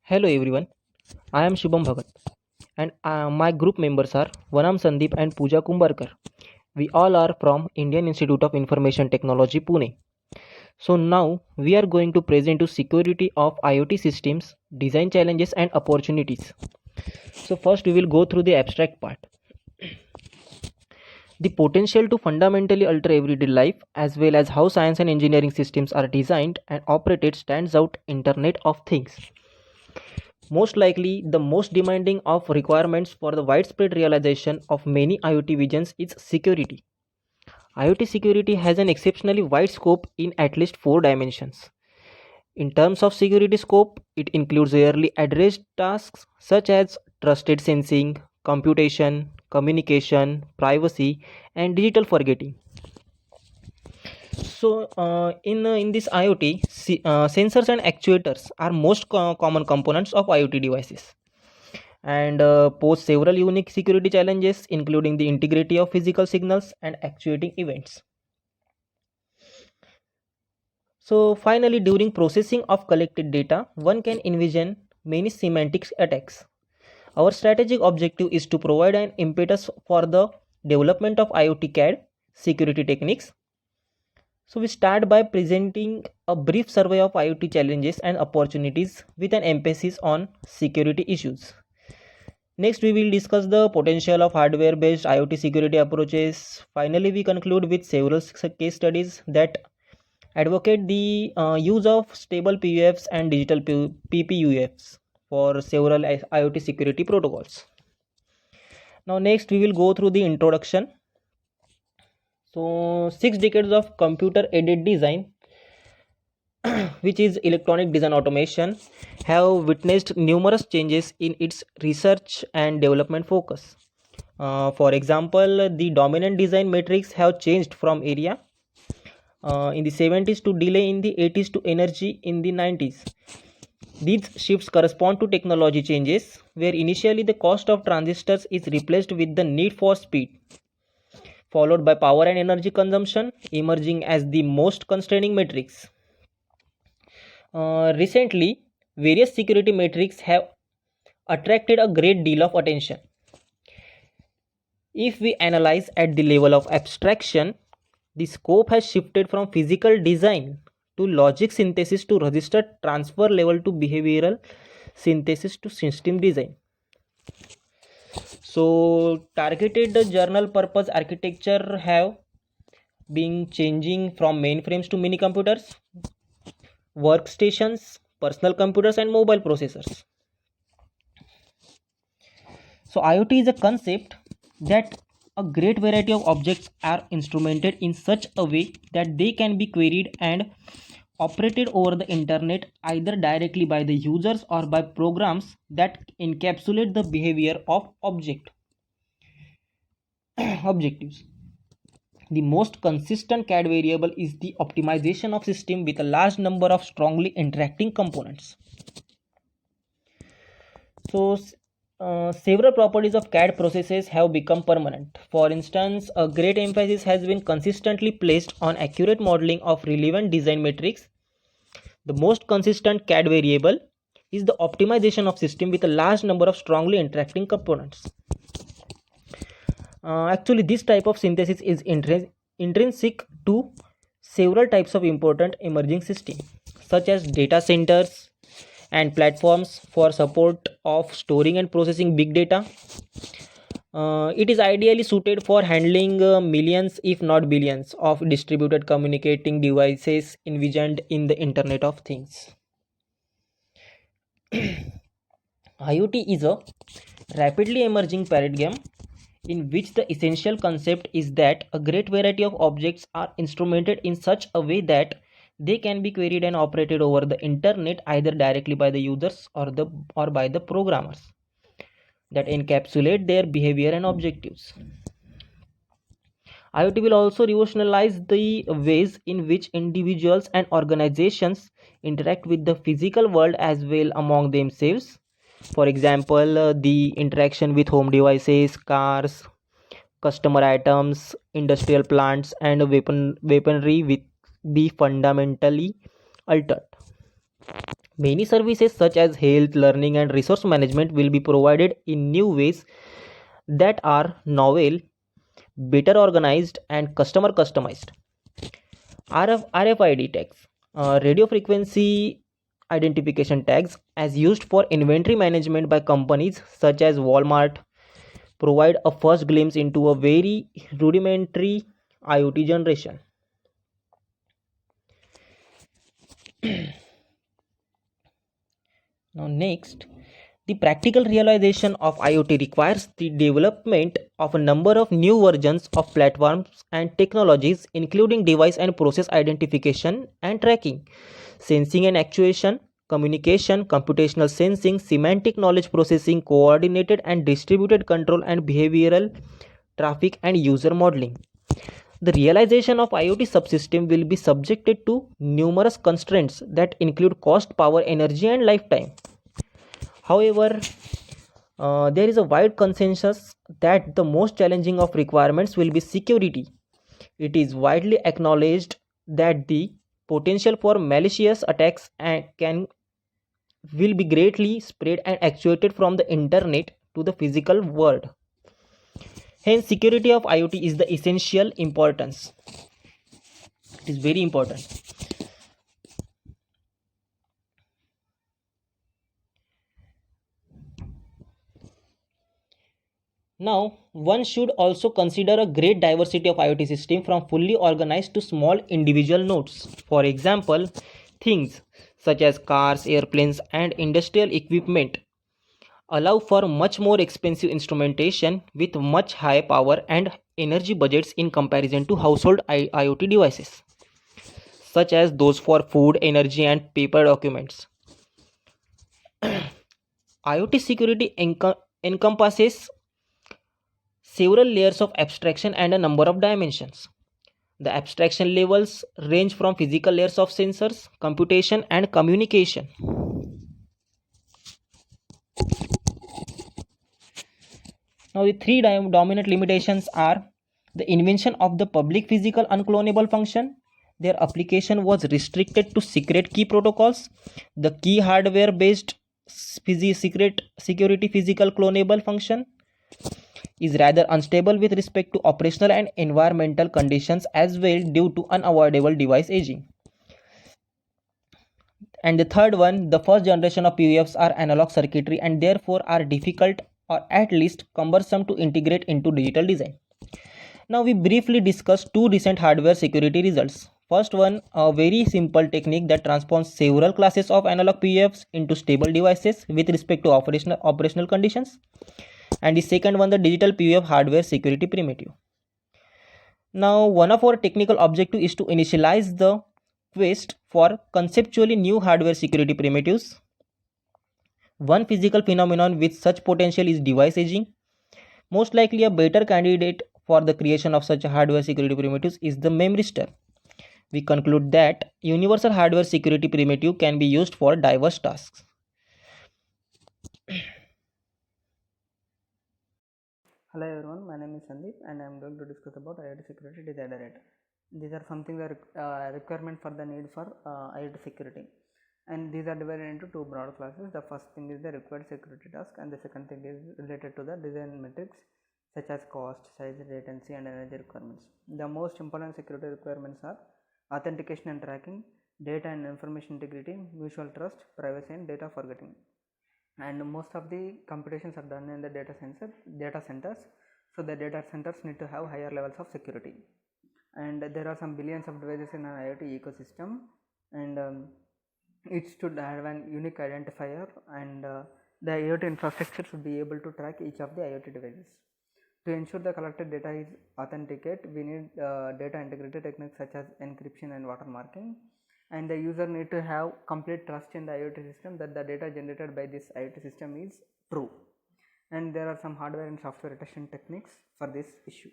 Hello everyone, I am Shubham Bhagat and my group members are Vanam Sandeep and Pooja Kumbarkar. We all are from Indian Institute of Information Technology Pune. So now we are going to present to security of IoT systems, design challenges and opportunities. So first we will go through the abstract part. The potential to fundamentally alter everyday life as well as how science and engineering systems are designed and operated stands out Internet of Things. Most likely, the most demanding of requirements for the widespread realization of many IoT visions is security. IoT security has an exceptionally wide scope in at least four dimensions. In terms of security scope, it includes rarely addressed tasks such as trusted sensing, computation, communication, privacy, and digital forgetting. In this IoT, sensors and actuators are most common components of IoT devices and pose several unique security challenges, including the integrity of physical signals and actuating events. So, finally, during processing of collected data, one can envision many semantic attacks. Our strategic objective is to provide an impetus for the development of IoT CAD security techniques. So, we start by presenting a brief survey of IoT challenges and opportunities with an emphasis on security issues. Next, we will discuss the potential of hardware-based IoT security approaches. Finally, we conclude with several case studies that advocate the use of stable PUFs and digital PPUFs for several IoT security protocols. Now, next, we will go through the introduction. So, 6 decades of computer-aided design, which is electronic design automation, have witnessed numerous changes in its research and development focus. For example, the dominant design metrics have changed from area in the 70s to delay in the 80s to energy in the 90s. These shifts correspond to technology changes where initially the cost of transistors is replaced with the need for speed, followed by power and energy consumption emerging as the most constraining metrics. Recently, various security metrics have attracted a great deal of attention. If we analyze at the level of abstraction, the scope has shifted from physical design to logic synthesis to register transfer level to behavioral synthesis to system design. So, targeted general purpose architecture have been changing from mainframes to mini computers, workstations, personal computers, and mobile processors. So, IoT is a concept that a great variety of objects are instrumented in such a way that they can be queried and operated over the internet either directly by the users or by programs that encapsulate the behavior of objectives. The most consistent CAD variable is the optimization of system with a large number of strongly interacting components. So, several properties of CAD processes have become permanent. For instance, a great emphasis has been consistently placed on accurate modeling of relevant design metrics. The most consistent CAD variable is the optimization of system with a large number of strongly interacting components. Actually, this type of synthesis is intrinsic to several types of important emerging systems, such as data centers and platforms for support of storing and processing big data. It is ideally suited for handling millions, if not billions, of distributed communicating devices envisioned in the Internet of Things. IoT is a rapidly emerging paradigm in which the essential concept is that a great variety of objects are instrumented in such a way that they can be queried and operated over the internet either directly by the users or by the programmers that encapsulate their behavior and objectives. IoT will also revolutionize the ways in which individuals and organizations interact with the physical world as well among themselves. For example, the interaction with home devices, cars, customer items, industrial plants, and weaponry will be fundamentally altered. Many services such as health, learning, and resource management will be provided in new ways that are novel, better organized, and customer customized. RFID tags, radio frequency identification tags, as used for inventory management by companies such as Walmart, provide a first glimpse into a very rudimentary IoT generation. Now, next, the practical realization of IoT requires the development of a number of new versions of platforms and technologies, including device and process identification and tracking, sensing and actuation, communication, computational sensing, semantic knowledge processing, coordinated and distributed control, and behavioral traffic and user modeling. The realization of IoT subsystem will be subjected to numerous constraints that include cost, power, energy, and lifetime. However, there is a wide consensus that the most challenging of requirements will be security. It is widely acknowledged that the potential for malicious attacks can will be greatly spread and actuated from the internet to the physical world. Hence, security of IoT is the essential importance. It is very important. Now, one should also consider a great diversity of IoT system from fully organized to small individual nodes. For example, things such as cars, airplanes, and industrial equipment allow for much more expensive instrumentation with much higher power and energy budgets in comparison to household IoT devices, such as those for food, energy, and paper documents. IoT security encompasses several layers of abstraction and a number of dimensions. The abstraction levels range from physical layers of sensors, computation, and communication. Now, the three dominant limitations are the invention of the public physical unclonable function. Their application was restricted to secret key protocols. The key hardware based secret security physical clonable function is rather unstable with respect to operational and environmental conditions as well due to unavoidable device aging. And the third one, the first generation of PUFs are analog circuitry and therefore are difficult or at least cumbersome to integrate into digital design. Now we briefly discuss two recent hardware security results. First one, a very simple technique that transforms several classes of analog PUFs into stable devices with respect to operational conditions. And the second one, the digital PUF hardware security primitive. Now, one of our technical objective is to initialize the quest for conceptually new hardware security primitives. One physical phenomenon with such potential is device aging. Most likely a better candidate for the creation of such hardware security primitives is the memory stir. We conclude that universal hardware security primitive can be used for diverse tasks. Hello everyone, my name is Sandeep and I am going to discuss about IoT security desiderate. These are something the requirement for the need for IoT security, and these are divided into two broad classes. The first thing is the required security task and the second thing is related to the design metrics such as cost, size, latency and energy requirements. The most important security requirements are authentication and tracking, data and information integrity, mutual trust, privacy and data forgetting. And most of the computations are done in the data centers, so the data centers need to have higher levels of security, and there are some billions of devices in an IoT ecosystem, and it should have an unique identifier, and the IoT infrastructure should be able to track each of the IoT devices. To ensure the collected data is authenticate, we need data integrity techniques such as encryption and watermarking, and the user need to have complete trust in the IoT system that the data generated by this IoT system is true, and there are some hardware and software detection techniques for this issue.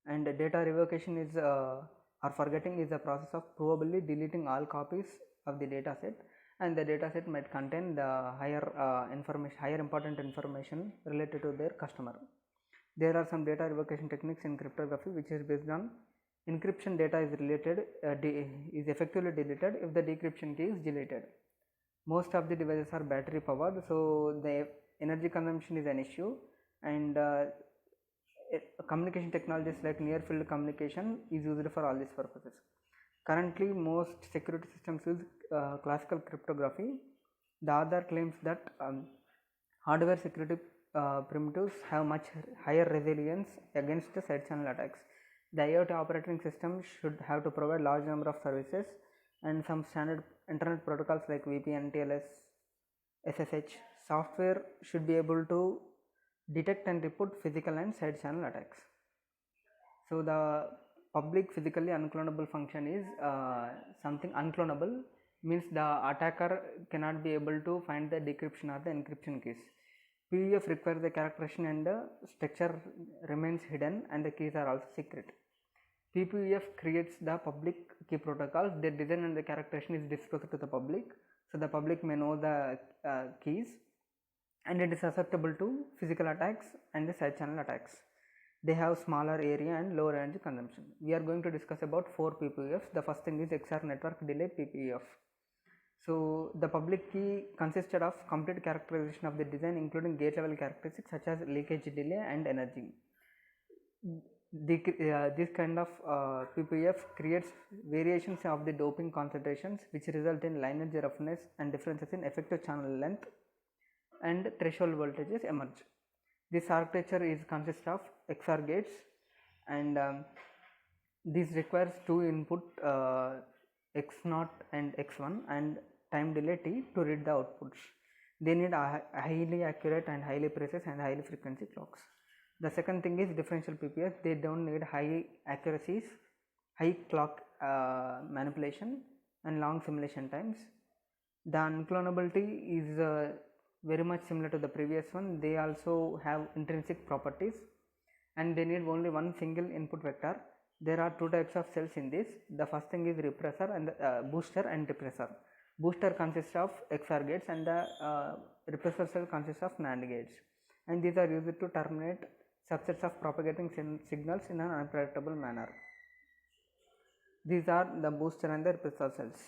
And data revocation is or forgetting is the process of probably deleting all copies of the data set, and the data set might contain the higher important information related to their customer. There are some data revocation techniques in cryptography which is based on Encryption data is effectively deleted if the decryption key is deleted. Most of the devices are battery powered, so the energy consumption is an issue, and communication technologies like near field communication is used for all these purposes. Currently, most security systems use classical cryptography. The author claims that hardware security primitives have much higher resilience against the side channel attacks. The IoT operating system should have to provide large number of services, and some standard internet protocols like VPN, TLS, SSH software should be able to detect and report physical and side channel attacks. So the public physically unclonable function is something unclonable means the attacker cannot be able to find the decryption or the encryption keys. PUF requires the characterization and the structure remains hidden and the keys are also secret. PPUF creates the public key protocols. Their design and the characterization is disclosed to the public, so the public may know the keys, and it is susceptible to physical attacks and the side channel attacks. They have smaller area and lower energy consumption. We are going to discuss about 4 PPUFs. The first thing is XR network delay PPUF. So the public key consisted of complete characterization of the design, including gate level characteristics such as leakage delay and energy. This kind of PPF creates variations of the doping concentrations which result in lineage roughness and differences in effective channel length and threshold voltages emerge. This architecture is consists of XR gates, and this requires two input X0 and X1 and time delay T to read the outputs. They need highly accurate and highly precise and highly frequency clocks. The second thing is differential PPS. They don't need high accuracies, high clock manipulation and long simulation times. The unclonability is very much similar to the previous one. They also have intrinsic properties, and they need only one single input vector. There are two types of cells in this. The first thing is repressor and booster and repressor. Booster consists of XR gates and the repressor cell consists of NAND gates, and these are used to terminate subsets of propagating signals in an unpredictable manner. These are the booster and the repressor cells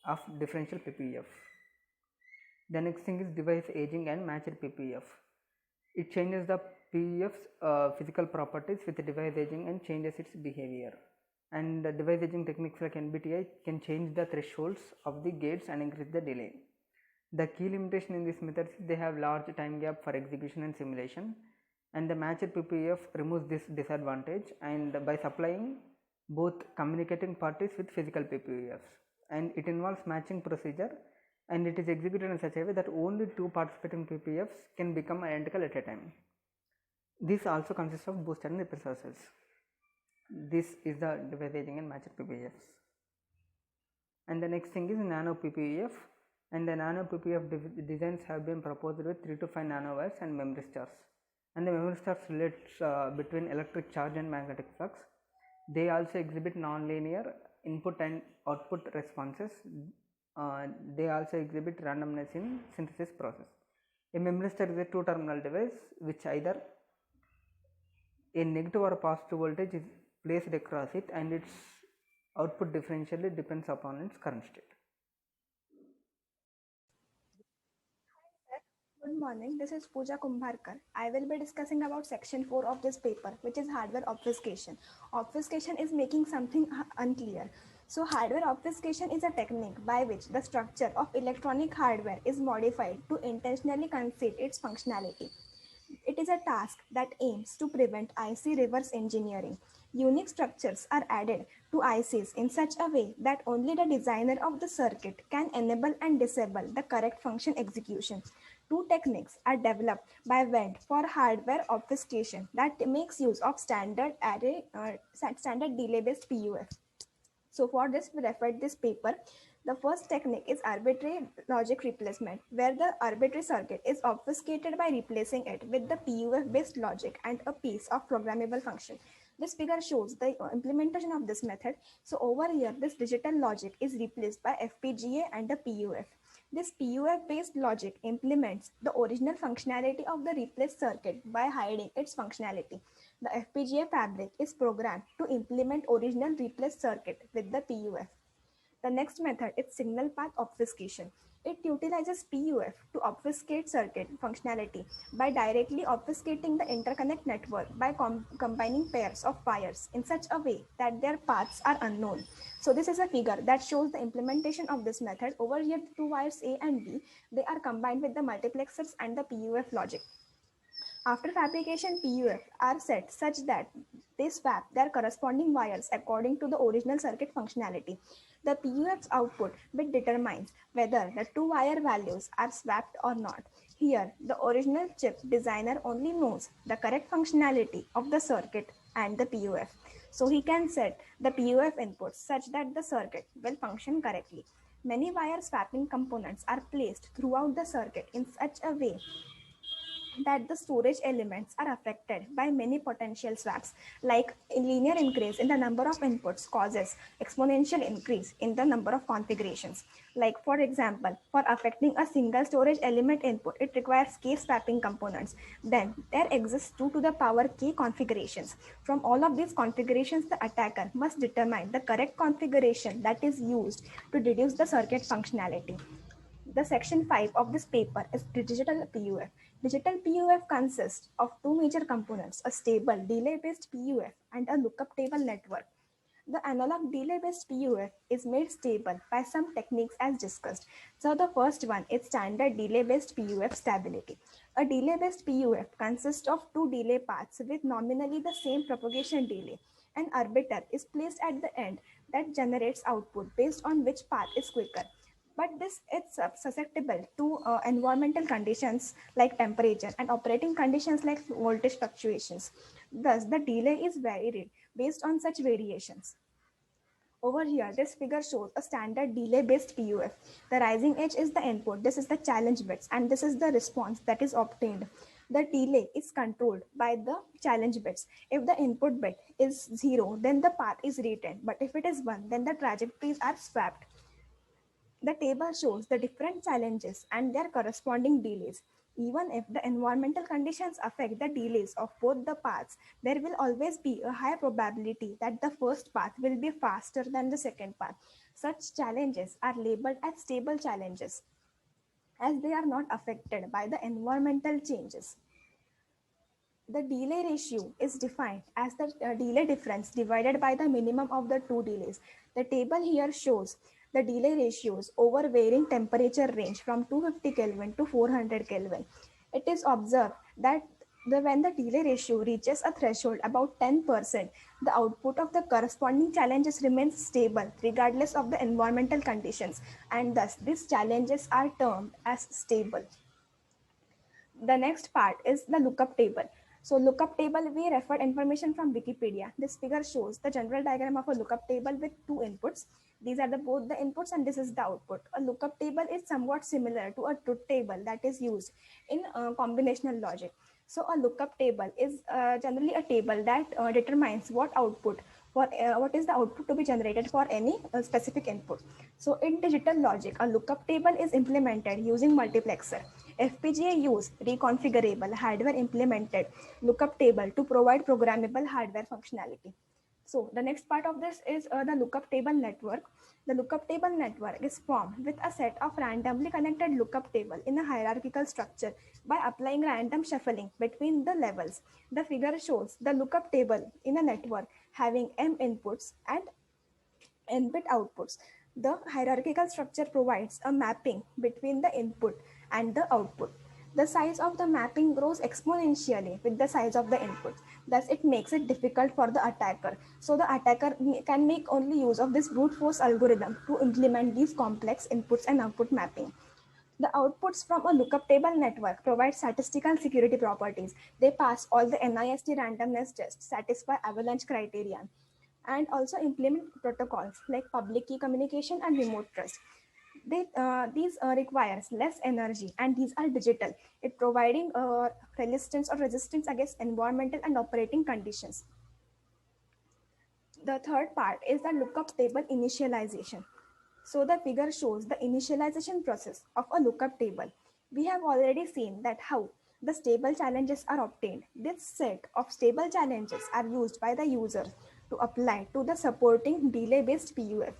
of differential PPF. The next thing is device aging and matched PPF. It changes the PUF's physical properties with device aging and changes its behavior. And the device aging techniques like NBTI can change the thresholds of the gates and increase the delay. The key limitation in this method is they have large time gap for execution and simulation, and the matched PPF removes this disadvantage, and by supplying both communicating parties with physical PPFs, and it involves matching procedure, and it is executed in such a way that only two participating PPFs can become identical at a time. This also consists of booster and repressor cells. This is the device aging and matched PPFs. And the next thing is nano PPF, and the nano PPF designs have been proposed with 3 to 5 nanowires and memory stars, and the memory stars relates between electric charge and magnetic flux. They also exhibit non-linear input and output responses. They also exhibit randomness in synthesis process. A memory star is a two-terminal device which either a negative or a positive voltage is placed across it, and its output differentially depends upon its current state. Good morning, this is Pooja Kumbharkar. I will be discussing about section 4 of this paper, which is hardware obfuscation. Obfuscation is making something unclear. So hardware obfuscation is a technique by which the structure of electronic hardware is modified to intentionally conceal its functionality. It is a task that aims to prevent IC reverse engineering. Unique structures are added to ICs in such a way that only the designer of the circuit can enable and disable the correct function execution. Two techniques are developed by Wendt for hardware obfuscation that makes use of standard delay-based PUF. So for this, we referred this paper. The first technique is arbitrary logic replacement, where the arbitrary circuit is obfuscated by replacing it with the PUF-based logic and a piece of programmable function. This figure shows the implementation of this method. So over here, this digital logic is replaced by FPGA and the PUF. This PUF-based logic implements the original functionality of the replaced circuit by hiding its functionality. The FPGA fabric is programmed to implement original replaced circuit with the PUF. The next method is signal path obfuscation. It utilizes PUF to obfuscate circuit functionality by directly obfuscating the interconnect network by combining pairs of wires in such a way that their paths are unknown. So this is a figure that shows the implementation of this method. Over here, the two wires A and B, they are combined with the multiplexers and the PUF logic. After fabrication, PUF are set such that they swap their corresponding wires according to the original circuit functionality. The PUF's output bit determines whether the two wire values are swapped or not. Here, the original chip designer only knows the correct functionality of the circuit and the PUF. So he can set the PUF inputs such that the circuit will function correctly. Many wire swapping components are placed throughout the circuit in such a way that the storage elements are affected by many potential swaps, like a linear increase in the number of inputs causes exponential increase in the number of configurations. Like for example, for affecting a single storage element input, it requires k swapping components. Then there exists 2 to the power k configurations. From all of these configurations, the attacker must determine the correct configuration that is used to reduce the circuit functionality. The section 5 of this paper is digital PUF. Digital PUF consists of two major components, a stable delay-based PUF and a lookup table network. The analog delay-based PUF is made stable by some techniques as discussed. So the first one is standard delay-based PUF stability. A delay-based PUF consists of two delay paths with nominally the same propagation delay. An arbiter is placed at the end that generates output based on which path is quicker, but this it's susceptible to environmental conditions like temperature and operating conditions like voltage fluctuations. Thus the delay is varied based on such variations. Over here, this figure shows a standard delay based PUF. The rising edge is the input, this is the challenge bits, and this is the response that is obtained. The delay is controlled by the challenge bits. If the input bit is 0, then the path is retained, but if it is 1, then the trajectories are swapped. The table shows the different challenges and their corresponding delays. Even if the environmental conditions affect the delays of both the paths, there will always be a high probability that the first path will be faster than the second path. Such challenges are labeled as stable challenges as they are not affected by the environmental changes. The delay ratio is defined as the delay difference divided by the minimum of the two delays. The table here shows the delay ratios over varying temperature range from 250 Kelvin to 400 Kelvin. It is observed that when the delay ratio reaches a threshold about 10%, the output of the corresponding challenges remains stable regardless of the environmental conditions, and thus these challenges are termed as stable. The next part is the lookup table. So lookup table, we referred information from Wikipedia. This figure shows the general diagram of a lookup table with two inputs. These are both the inputs and this is the output. A lookup table is somewhat similar to a truth table that is used in combinational logic. So a lookup table is generally a table that determines what is the output to be generated for any specific input. So in digital logic, a lookup table is implemented using multiplexer. FPGA use reconfigurable hardware implemented lookup table to provide programmable hardware functionality. So the next part of this is the lookup table network. The lookup table network is formed with a set of randomly connected lookup table in a hierarchical structure by applying random shuffling between the levels. The figure shows the lookup table in a network having m inputs and n bit outputs. The hierarchical structure provides a mapping between the input and the output. The size of the mapping grows exponentially with the size of the inputs. Thus, it makes it difficult for the attacker. So the attacker can make only use of this brute force algorithm to implement these complex inputs and output mapping. The outputs from a lookup table network provide statistical security properties. They pass all the NIST randomness tests, satisfy avalanche criterion, and also implement protocols like public key communication and remote trust. These requires less energy and these are digital. It providing resistance against environmental and operating conditions. The third part is the lookup table initialization. So the figure shows the initialization process of a lookup table. We have already seen that how the stable challenges are obtained. This set of stable challenges are used by the user to apply to the supporting delay-based PUF.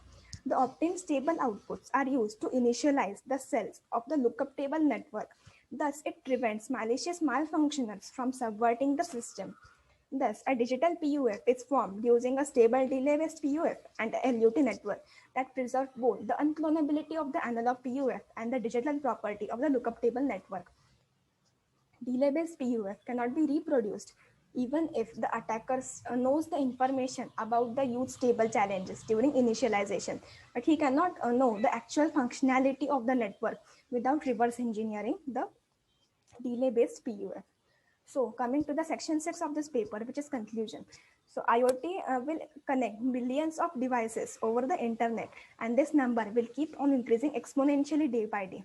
The obtained stable outputs are used to initialize the cells of the lookup table network. Thus, it prevents malicious malfunctioners from subverting the system. Thus, a digital PUF is formed using a stable delay-based PUF and a LUT network that preserve both the unclonability of the analog PUF and the digital property of the lookup table network. Delay-based PUF cannot be reproduced even if the attacker knows the information about the used stable challenges during initialization, but he cannot know the actual functionality of the network without reverse engineering the delay-based PUF. So coming to the section 6 of this paper, which is conclusion. So IoT will connect millions of devices over the internet, and this number will keep on increasing exponentially day by day.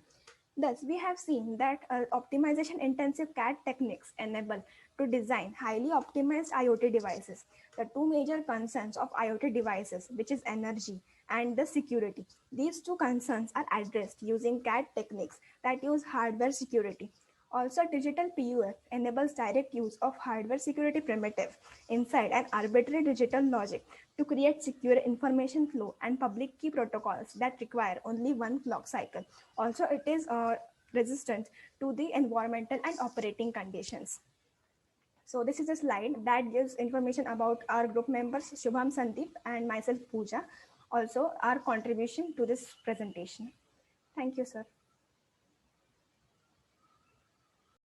Thus, we have seen that optimization intensive CAD techniques enable to design highly optimized IoT devices. The two major concerns of IoT devices, which is energy and the security. These two concerns are addressed using CAD techniques that use hardware security. Also, digital PUF enables direct use of hardware security primitive inside an arbitrary digital logic to create secure information flow and public key protocols that require only one clock cycle. Also, it is resistant to the environmental and operating conditions. So this is a slide that gives information about our group members Shubham Sandeep and myself Pooja, also our contribution to this presentation. Thank you, sir.